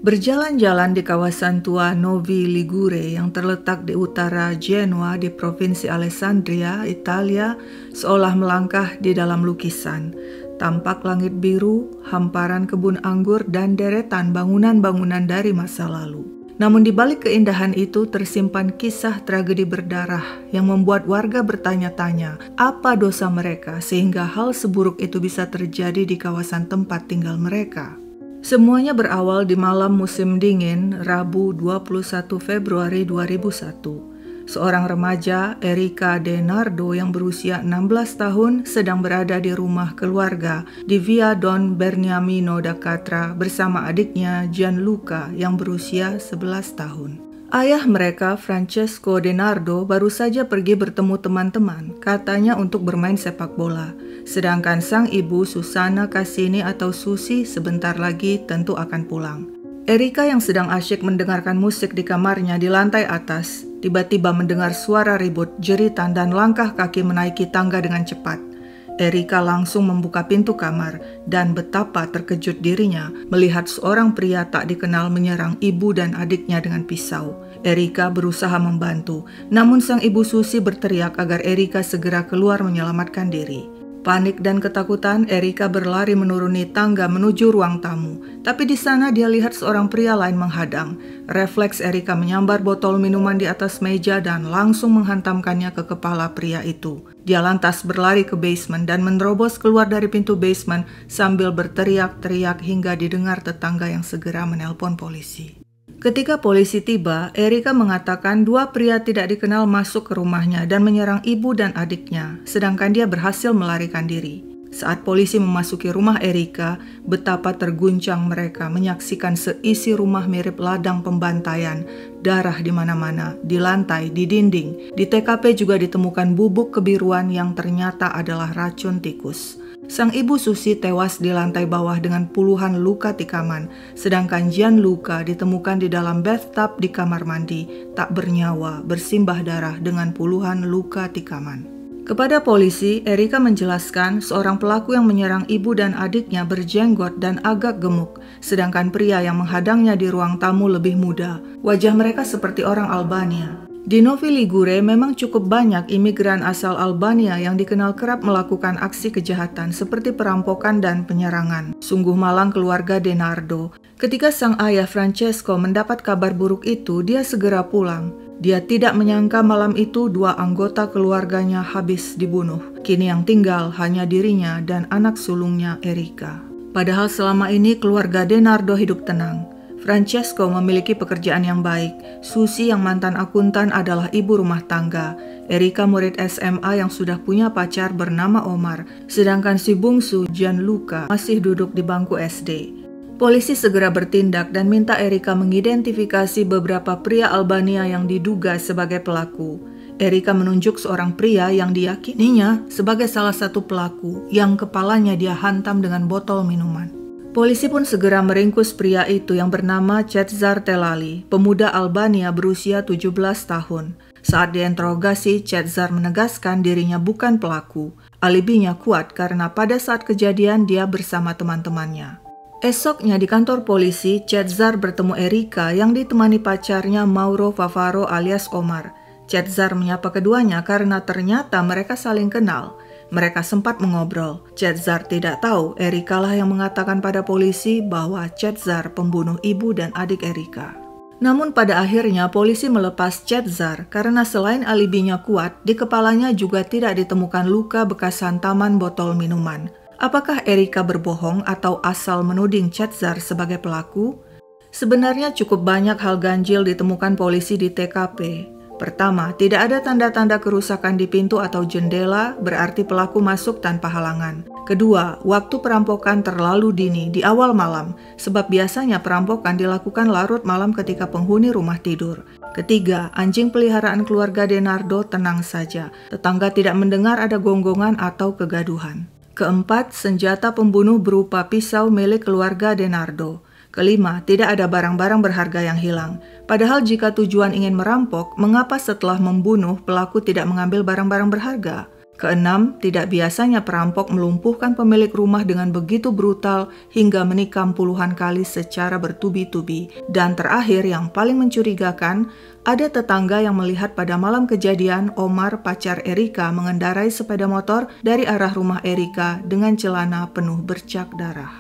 Berjalan-jalan di kawasan tua Novi Ligure yang terletak di utara Genoa di provinsi Alessandria, Italia, seolah melangkah di dalam lukisan. Tampak langit biru, hamparan kebun anggur, dan deretan bangunan-bangunan dari masa lalu. Namun di balik keindahan itu tersimpan kisah tragedi berdarah yang membuat warga bertanya-tanya apa dosa mereka sehingga hal seburuk itu bisa terjadi di kawasan tempat tinggal mereka. Semuanya berawal di malam musim dingin, Rabu 21 Februari 2001. Seorang remaja, Erika De Nardo yang berusia 16 tahun sedang berada di rumah keluarga di Via Don Beniamino da Catra bersama adiknya Gianluca yang berusia 11 tahun. Ayah mereka, Francesco De Nardo, baru saja pergi bertemu teman-teman, katanya untuk bermain sepak bola. Sedangkan sang ibu, Susana Cassini atau Susi, sebentar lagi tentu akan pulang. Erika yang sedang asyik mendengarkan musik di kamarnya di lantai atas, tiba-tiba mendengar suara ribut, jeritan, dan langkah kaki menaiki tangga dengan cepat. Erika langsung membuka pintu kamar dan betapa terkejut dirinya melihat seorang pria tak dikenal menyerang ibu dan adiknya dengan pisau. Erika berusaha membantu, namun sang ibu Susi berteriak agar Erika segera keluar menyelamatkan diri. Panik dan ketakutan, Erika berlari menuruni tangga menuju ruang tamu. Tapi di sana dia lihat seorang pria lain menghadang. Refleks Erika menyambar botol minuman di atas meja dan langsung menghantamkannya ke kepala pria itu. Dia lantas berlari ke basement dan menerobos keluar dari pintu basement sambil berteriak-teriak hingga didengar tetangga yang segera menelpon polisi. Ketika polisi tiba, Erika mengatakan dua pria tidak dikenal masuk ke rumahnya dan menyerang ibu dan adiknya, sedangkan dia berhasil melarikan diri. Saat polisi memasuki rumah Erika, betapa terguncang mereka menyaksikan seisi rumah mirip ladang pembantaian, darah di mana-mana, di lantai, di dinding. Di TKP juga ditemukan bubuk kebiruan yang ternyata adalah racun tikus. Sang ibu Susi tewas di lantai bawah dengan puluhan luka tikaman, sedangkan Gianluca ditemukan di dalam bathtub di kamar mandi, tak bernyawa, bersimbah darah dengan puluhan luka tikaman. Kepada polisi, Erika menjelaskan seorang pelaku yang menyerang ibu dan adiknya berjenggot dan agak gemuk, sedangkan pria yang menghadangnya di ruang tamu lebih muda. Wajah mereka seperti orang Albania. Di Novi Ligure memang cukup banyak imigran asal Albania yang dikenal kerap melakukan aksi kejahatan seperti perampokan dan penyerangan. Sungguh malang keluarga De Nardo. Ketika sang ayah Francesco mendapat kabar buruk itu, dia segera pulang. Dia tidak menyangka malam itu dua anggota keluarganya habis dibunuh. Kini yang tinggal hanya dirinya dan anak sulungnya Erika. Padahal selama ini keluarga De Nardo hidup tenang. Francesco memiliki pekerjaan yang baik, Susi yang mantan akuntan adalah ibu rumah tangga, Erika murid SMA yang sudah punya pacar bernama Omar, sedangkan si bungsu Gianluca masih duduk di bangku SD. Polisi segera bertindak dan minta Erika mengidentifikasi beberapa pria Albania yang diduga sebagai pelaku. Erika menunjuk seorang pria yang diyakininya sebagai salah satu pelaku yang kepalanya dia hantam dengan botol minuman. Polisi pun segera meringkus pria itu yang bernama Cezar Telali, pemuda Albania berusia 17 tahun. Saat diinterogasi, Cezar menegaskan dirinya bukan pelaku. Alibinya kuat karena pada saat kejadian dia bersama teman-temannya. Esoknya di kantor polisi, Cezar bertemu Erika yang ditemani pacarnya Mauro Favaro alias Omar. Cezar menyapa keduanya karena ternyata mereka saling kenal. Mereka sempat mengobrol. Cezar tidak tahu Erika lah yang mengatakan pada polisi bahwa Cezar pembunuh ibu dan adik Erika. Namun pada akhirnya polisi melepas Cezar karena selain alibinya kuat, di kepalanya juga tidak ditemukan luka bekas hantaman botol minuman. Apakah Erika berbohong atau asal menuding Cezar sebagai pelaku? Sebenarnya cukup banyak hal ganjil ditemukan polisi di TKP. Pertama, tidak ada tanda-tanda kerusakan di pintu atau jendela, berarti pelaku masuk tanpa halangan. Kedua, waktu perampokan terlalu dini di awal malam, sebab biasanya perampokan dilakukan larut malam ketika penghuni rumah tidur. Ketiga, anjing peliharaan keluarga De Nardo tenang saja. Tetangga tidak mendengar ada gonggongan atau kegaduhan. Keempat, senjata pembunuh berupa pisau milik keluarga De Nardo. Kelima, tidak ada barang-barang berharga yang hilang. Padahal jika tujuan ingin merampok, mengapa setelah membunuh pelaku tidak mengambil barang-barang berharga? Keenam, tidak biasanya perampok melumpuhkan pemilik rumah dengan begitu brutal hingga menikam puluhan kali secara bertubi-tubi. Dan terakhir, yang paling mencurigakan, ada tetangga yang melihat pada malam kejadian Omar, pacar Erika, mengendarai sepeda motor dari arah rumah Erika dengan celana penuh bercak darah.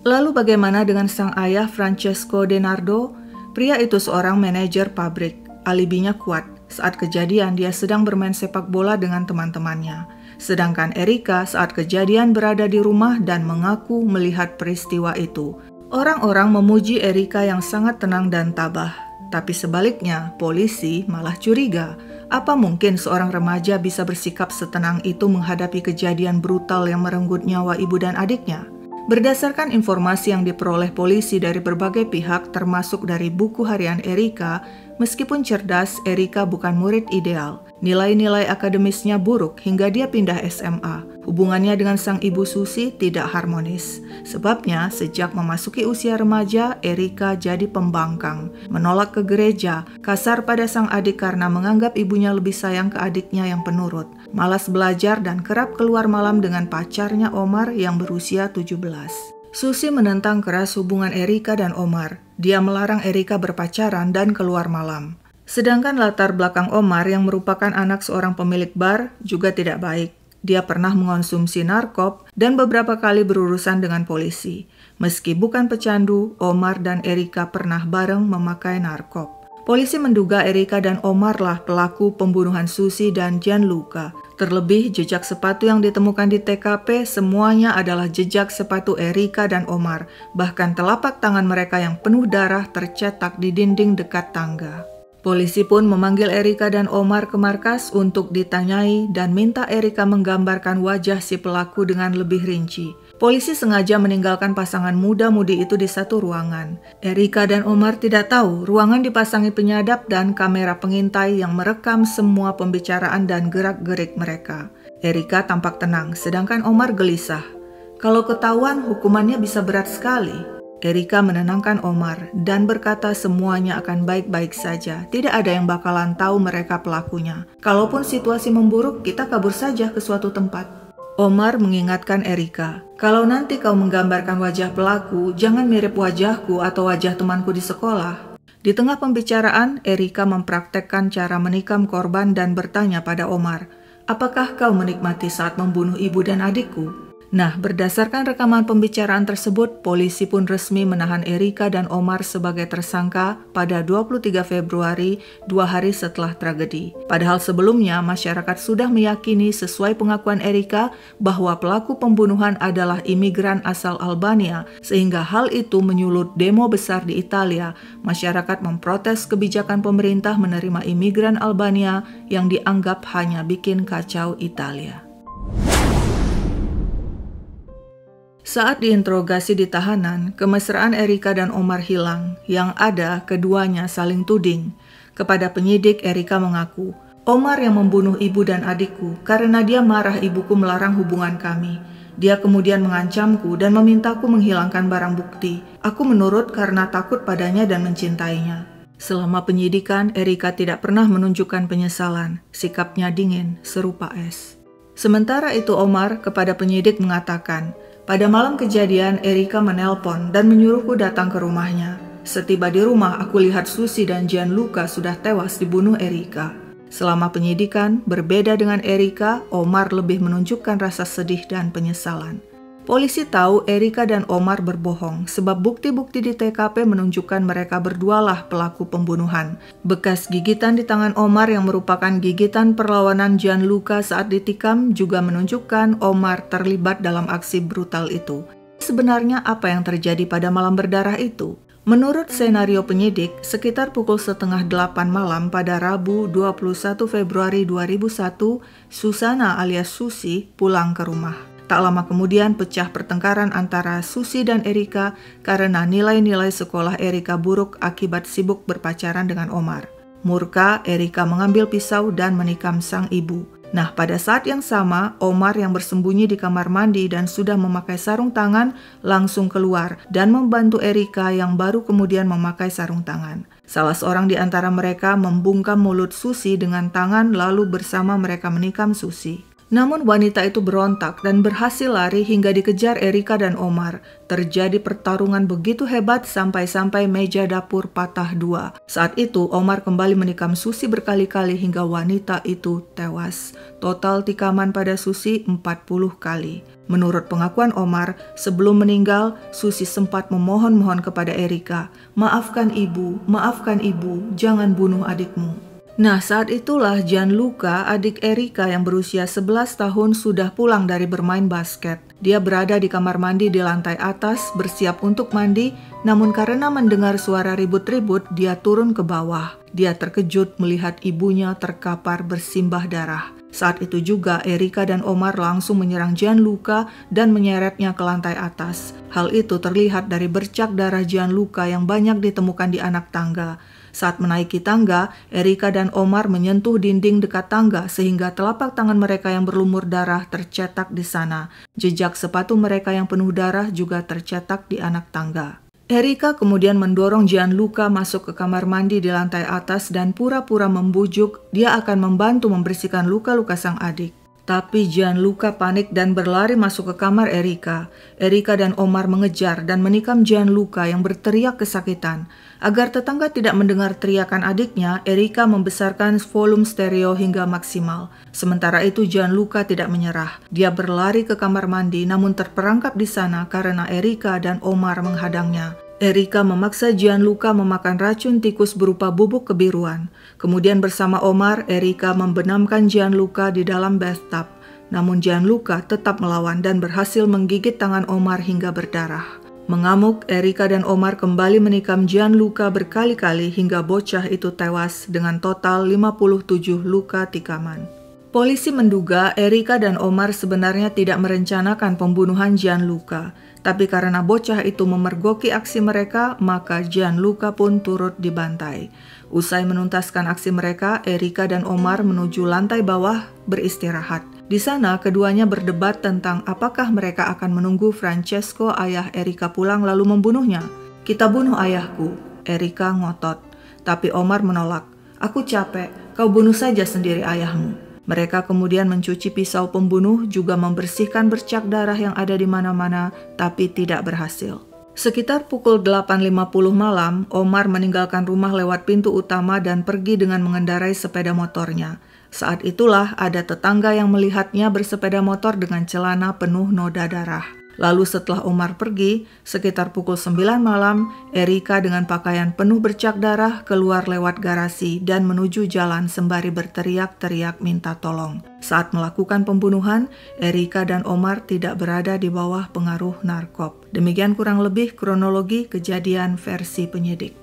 Lalu bagaimana dengan sang ayah Francesco Denardo? Pria itu seorang manajer pabrik. Alibinya kuat. Saat kejadian dia sedang bermain sepak bola dengan teman-temannya. Sedangkan Erika saat kejadian berada di rumah dan mengaku melihat peristiwa itu. Orang-orang memuji Erika yang sangat tenang dan tabah. Tapi sebaliknya, polisi malah curiga. Apa mungkin seorang remaja bisa bersikap setenang itu menghadapi kejadian brutal yang merenggut nyawa ibu dan adiknya? Berdasarkan informasi yang diperoleh polisi dari berbagai pihak termasuk dari buku harian Erika, meskipun cerdas, Erika bukan murid ideal. Nilai-nilai akademisnya buruk hingga dia pindah SMA. Hubungannya dengan sang ibu Susi tidak harmonis. Sebabnya, sejak memasuki usia remaja, Erika jadi pembangkang, menolak ke gereja, kasar pada sang adik karena menganggap ibunya lebih sayang ke adiknya yang penurut, malas belajar dan kerap keluar malam dengan pacarnya Omar yang berusia 17. Susi menentang keras hubungan Erika dan Omar. Dia melarang Erika berpacaran dan keluar malam. Sedangkan latar belakang Omar yang merupakan anak seorang pemilik bar juga tidak baik. Dia pernah mengonsumsi narkop dan beberapa kali berurusan dengan polisi. Meski bukan pecandu, Omar dan Erika pernah bareng memakai narkop. Polisi menduga Erika dan Omar lah pelaku pembunuhan Susi dan Gianluca. Terlebih, jejak sepatu yang ditemukan di TKP semuanya adalah jejak sepatu Erika dan Omar. Bahkan telapak tangan mereka yang penuh darah tercetak di dinding dekat tangga. Polisi pun memanggil Erika dan Omar ke markas untuk ditanyai dan minta Erika menggambarkan wajah si pelaku dengan lebih rinci. Polisi sengaja meninggalkan pasangan muda-mudi itu di satu ruangan. Erika dan Omar tidak tahu ruangan dipasangi penyadap dan kamera pengintai yang merekam semua pembicaraan dan gerak-gerik mereka. Erika tampak tenang, sedangkan Omar gelisah. Kalau ketahuan, hukumannya bisa berat sekali. Erika menenangkan Omar dan berkata semuanya akan baik-baik saja. Tidak ada yang bakalan tahu mereka pelakunya. Kalaupun situasi memburuk, kita kabur saja ke suatu tempat. Omar mengingatkan Erika, kalau nanti kau menggambarkan wajah pelaku, jangan mirip wajahku atau wajah temanku di sekolah. Di tengah pembicaraan, Erika mempraktekkan cara menikam korban dan bertanya pada Omar, apakah kau menikmati saat membunuh ibu dan adikku? Nah, berdasarkan rekaman pembicaraan tersebut, polisi pun resmi menahan Erika dan Omar sebagai tersangka pada 23 Februari, 2 hari setelah tragedi. Padahal sebelumnya, masyarakat sudah meyakini sesuai pengakuan Erika bahwa pelaku pembunuhan adalah imigran asal Albania, sehingga hal itu menyulut demo besar di Italia. Masyarakat memprotes kebijakan pemerintah menerima imigran Albania yang dianggap hanya bikin kacau Italia. Saat diinterogasi di tahanan, kemesraan Erika dan Omar hilang. Yang ada, keduanya saling tuding. Kepada penyidik, Erika mengaku, Omar yang membunuh ibu dan adikku karena dia marah ibuku melarang hubungan kami. Dia kemudian mengancamku dan memintaku menghilangkan barang bukti. Aku menurut karena takut padanya dan mencintainya. Selama penyidikan, Erika tidak pernah menunjukkan penyesalan. Sikapnya dingin, serupa es. Sementara itu Omar kepada penyidik mengatakan, pada malam kejadian, Erika menelpon dan menyuruhku datang ke rumahnya. Setiba di rumah, aku lihat Susi dan Gianluca sudah tewas dibunuh Erika. Selama penyidikan, berbeda dengan Erika, Omar lebih menunjukkan rasa sedih dan penyesalan. Polisi tahu Erika dan Omar berbohong sebab bukti-bukti di TKP menunjukkan mereka berdualah pelaku pembunuhan. Bekas gigitan di tangan Omar yang merupakan gigitan perlawanan Gianluca saat ditikam juga menunjukkan Omar terlibat dalam aksi brutal itu. Sebenarnya apa yang terjadi pada malam berdarah itu? Menurut senario penyidik, sekitar pukul 7:30 malam pada Rabu 21 Februari 2001, Susana alias Susi pulang ke rumah. Tak lama kemudian pecah pertengkaran antara Susi dan Erika karena nilai-nilai sekolah Erika buruk akibat sibuk berpacaran dengan Omar. Murka, Erika mengambil pisau dan menikam sang ibu. Nah, pada saat yang sama, Omar yang bersembunyi di kamar mandi dan sudah memakai sarung tangan langsung keluar dan membantu Erika yang baru kemudian memakai sarung tangan. Salah seorang di antara mereka membungkam mulut Susi dengan tangan lalu bersama mereka menikam Susi. Namun wanita itu berontak dan berhasil lari hingga dikejar Erika dan Omar. Terjadi pertarungan begitu hebat sampai-sampai meja dapur patah dua. Saat itu Omar kembali menikam Susi berkali-kali hingga wanita itu tewas. Total tikaman pada Susi 40 kali. Menurut pengakuan Omar, sebelum meninggal, Susi sempat memohon-mohon kepada Erika, maafkan ibu, jangan bunuh adikmu." Nah, saat itulah Gianluca, adik Erika yang berusia 11 tahun sudah pulang dari bermain basket. Dia berada di kamar mandi di lantai atas, bersiap untuk mandi, namun karena mendengar suara ribut-ribut, dia turun ke bawah. Dia terkejut melihat ibunya terkapar bersimbah darah. Saat itu juga Erika dan Omar langsung menyerang Gianluca dan menyeretnya ke lantai atas. Hal itu terlihat dari bercak darah Gianluca yang banyak ditemukan di anak tangga. Saat menaiki tangga, Erika dan Omar menyentuh dinding dekat tangga sehingga telapak tangan mereka yang berlumur darah tercetak di sana. Jejak sepatu mereka yang penuh darah juga tercetak di anak tangga. Erika kemudian mendorong Gianluca masuk ke kamar mandi di lantai atas dan pura-pura membujuk dia akan membantu membersihkan luka-luka sang adik. Tapi Gianluca panik dan berlari masuk ke kamar Erika. Erika dan Omar mengejar dan menikam Gianluca yang berteriak kesakitan. Agar tetangga tidak mendengar teriakan adiknya, Erika membesarkan volume stereo hingga maksimal. Sementara itu Gianluca tidak menyerah. Dia berlari ke kamar mandi namun terperangkap di sana karena Erika dan Omar menghadangnya. Erika memaksa Gianluca memakan racun tikus berupa bubuk kebiruan. Kemudian bersama Omar, Erika membenamkan Gianluca di dalam bathtub. Namun Gianluca tetap melawan dan berhasil menggigit tangan Omar hingga berdarah. Mengamuk, Erika dan Omar kembali menikam Gianluca berkali-kali hingga bocah itu tewas dengan total 57 luka tikaman. Polisi menduga Erika dan Omar sebenarnya tidak merencanakan pembunuhan Gianluca. Tapi karena bocah itu memergoki aksi mereka, maka Gianluca pun turut dibantai. Usai menuntaskan aksi mereka, Erika dan Omar menuju lantai bawah beristirahat. Di sana, keduanya berdebat tentang apakah mereka akan menunggu Francesco, ayah Erika, pulang lalu membunuhnya. "Kita bunuh ayahku," Erika ngotot. Tapi Omar menolak. "Aku capek, kau bunuh saja sendiri ayahmu." Mereka kemudian mencuci pisau pembunuh, juga membersihkan bercak darah yang ada di mana-mana, tapi tidak berhasil. Sekitar pukul 8.50 malam, Omar meninggalkan rumah lewat pintu utama dan pergi dengan mengendarai sepeda motornya. Saat itulah ada tetangga yang melihatnya bersepeda motor dengan celana penuh noda darah. Lalu setelah Omar pergi, sekitar pukul 9 malam, Erika dengan pakaian penuh bercak darah keluar lewat garasi dan menuju jalan sembari berteriak-teriak minta tolong. Saat melakukan pembunuhan, Erika dan Omar tidak berada di bawah pengaruh narkob. Demikian kurang lebih kronologi kejadian versi penyidik.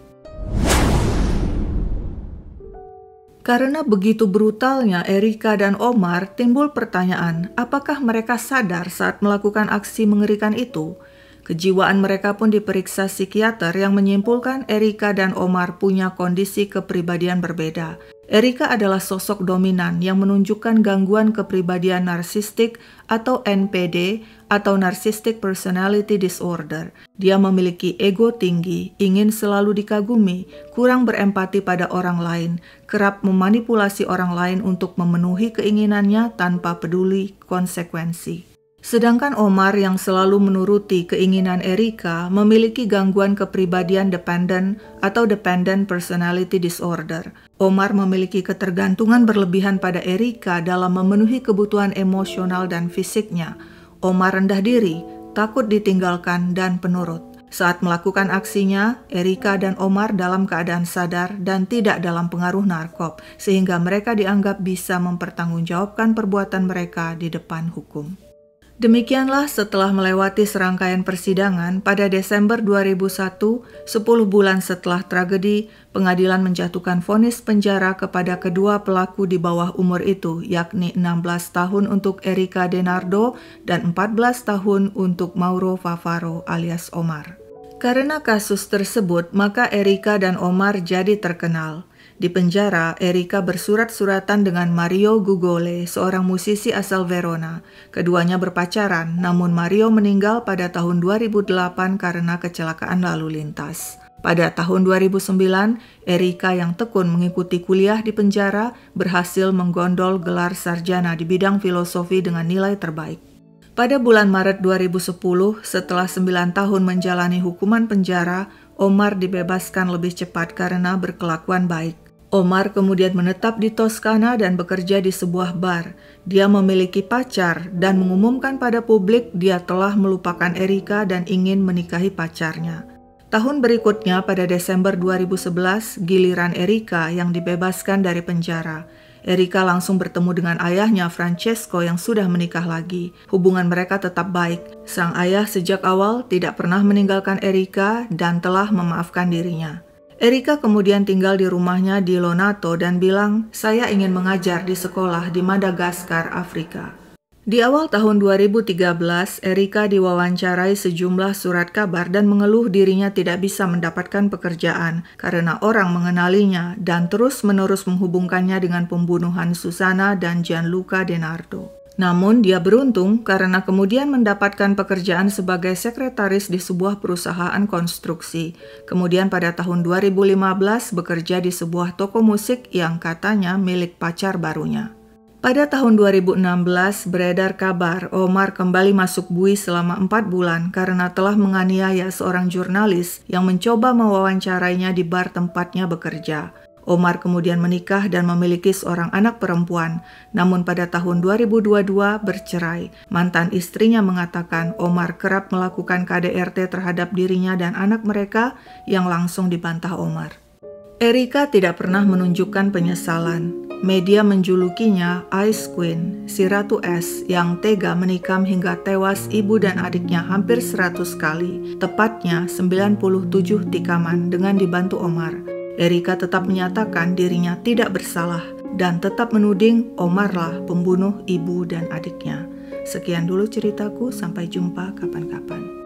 Karena begitu brutalnya Erika dan Omar, timbul pertanyaan, apakah mereka sadar saat melakukan aksi mengerikan itu? Kejiwaan mereka pun diperiksa psikiater yang menyimpulkan Erika dan Omar punya kondisi kepribadian berbeda. Erika adalah sosok dominan yang menunjukkan gangguan kepribadian narsistik atau NPD atau Narcissistic Personality Disorder. Dia memiliki ego tinggi, ingin selalu dikagumi, kurang berempati pada orang lain, kerap memanipulasi orang lain untuk memenuhi keinginannya tanpa peduli konsekuensi. Sedangkan Omar yang selalu menuruti keinginan Erika memiliki gangguan kepribadian dependent atau Dependent Personality Disorder. Omar memiliki ketergantungan berlebihan pada Erika dalam memenuhi kebutuhan emosional dan fisiknya. Omar rendah diri, takut ditinggalkan, dan penurut. Saat melakukan aksinya, Erika dan Omar dalam keadaan sadar dan tidak dalam pengaruh narkob, sehingga mereka dianggap bisa mempertanggungjawabkan perbuatan mereka di depan hukum. Demikianlah setelah melewati serangkaian persidangan, pada Desember 2001, 10 bulan setelah tragedi, pengadilan menjatuhkan vonis penjara kepada kedua pelaku di bawah umur itu, yakni 16 tahun untuk Erika Denardo dan 14 tahun untuk Mauro Favaro alias Omar. Karena kasus tersebut, maka Erika dan Omar jadi terkenal. Di penjara, Erika bersurat-suratan dengan Mario Gugole, seorang musisi asal Verona. Keduanya berpacaran, namun Mario meninggal pada tahun 2008 karena kecelakaan lalu lintas. Pada tahun 2009, Erika yang tekun mengikuti kuliah di penjara berhasil menggondol gelar sarjana di bidang filosofi dengan nilai terbaik. Pada bulan Maret 2010, setelah 9 tahun menjalani hukuman penjara, Omar dibebaskan lebih cepat karena berkelakuan baik. Omar kemudian menetap di Toskana dan bekerja di sebuah bar. Dia memiliki pacar dan mengumumkan pada publik dia telah melupakan Erika dan ingin menikahi pacarnya. Tahun berikutnya pada Desember 2011, giliran Erika yang dibebaskan dari penjara. Erika langsung bertemu dengan ayahnya Francesco yang sudah menikah lagi. Hubungan mereka tetap baik. Sang ayah sejak awal tidak pernah meninggalkan Erika dan telah memaafkan dirinya. Erika kemudian tinggal di rumahnya di Lonato dan bilang, "Saya ingin mengajar di sekolah di Madagaskar, Afrika." Di awal tahun 2013, Erika diwawancarai sejumlah surat kabar dan mengeluh dirinya tidak bisa mendapatkan pekerjaan karena orang mengenalinya dan terus-menerus menghubungkannya dengan pembunuhan Susana dan Gianluca Denardo. Namun dia beruntung karena kemudian mendapatkan pekerjaan sebagai sekretaris di sebuah perusahaan konstruksi. Kemudian pada tahun 2015 bekerja di sebuah toko musik yang katanya milik pacar barunya. Pada tahun 2016 beredar kabar Omar kembali masuk bui selama 4 bulan karena telah menganiaya seorang jurnalis yang mencoba mewawancarainya di bar tempatnya bekerja. Omar kemudian menikah dan memiliki seorang anak perempuan, namun pada tahun 2022 bercerai. Mantan istrinya mengatakan Omar kerap melakukan KDRT terhadap dirinya dan anak mereka yang langsung dibantah Omar. Erika tidak pernah menunjukkan penyesalan. Media menjulukinya Ice Queen, si Ratu Es yang tega menikam hingga tewas ibu dan adiknya hampir 100 kali, tepatnya 97 tikaman dengan dibantu Omar. Erika tetap menyatakan dirinya tidak bersalah dan tetap menuding Omarlah pembunuh ibu dan adiknya. Sekian dulu ceritaku, sampai jumpa kapan-kapan.